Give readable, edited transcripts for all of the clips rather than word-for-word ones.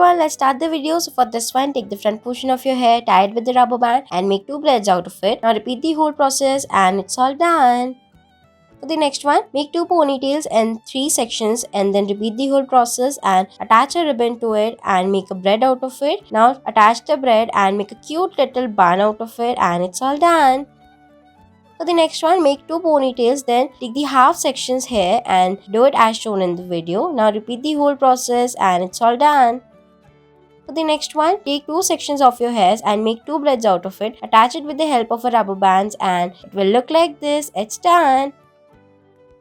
everyone, let's start the video. So for this one, take the front portion of your hair, tie it with the rubber band and make 2 braids out of it. Now repeat the whole process and it's all done. For the next one, make 2 ponytails and 3 sections and then repeat the whole process and attach a ribbon to it and make a braid out of it. Now attach the braid and make a cute little bun out of it and it's all done. For the next one, make 2 ponytails, then take the half sections here and do it as shown in the video. Now repeat the whole process and it's all done. For the next one, take 2 sections of your hairs and make 2 braids out of it. Attach it with the help of a rubber bands and it will look like this. It's done.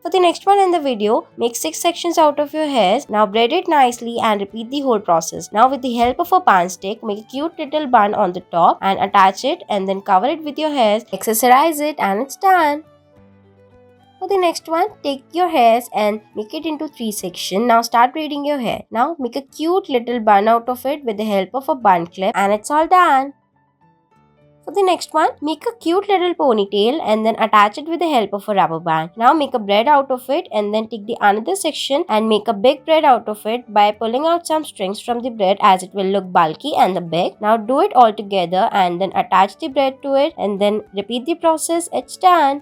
For the next one in the video, make 6 sections out of your hairs. Now braid it nicely and repeat the whole process. Now with the help of a bun stick, make a cute little bun on the top and attach it and then cover it with your hairs. Accessorize it and it's done. For the next one, take your hairs and make it into 3 sections. Now start braiding your hair. Now make a cute little bun out of it with the help of a bun clip and it's all done. For the next one, make a cute little ponytail and then attach it with the help of a rubber band. Now make a braid out of it and then take the another section and make a big braid out of it by pulling out some strings from the braid as it will look bulky and big. Now do it all together and then attach the braid to it and then repeat the process. It's done.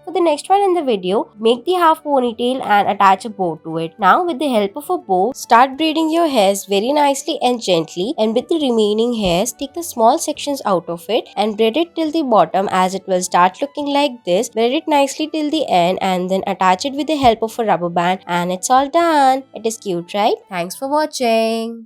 For the next one in the video, make the half ponytail and attach a bow to it. Now with the help of a bow, start braiding your hairs very nicely and gently, and with the remaining hairs, take the small sections out of it and braid it till the bottom as it will start looking like this. Braid it nicely till the end and then attach it with the help of a rubber band and it's all done. It is cute, right? Thanks for watching.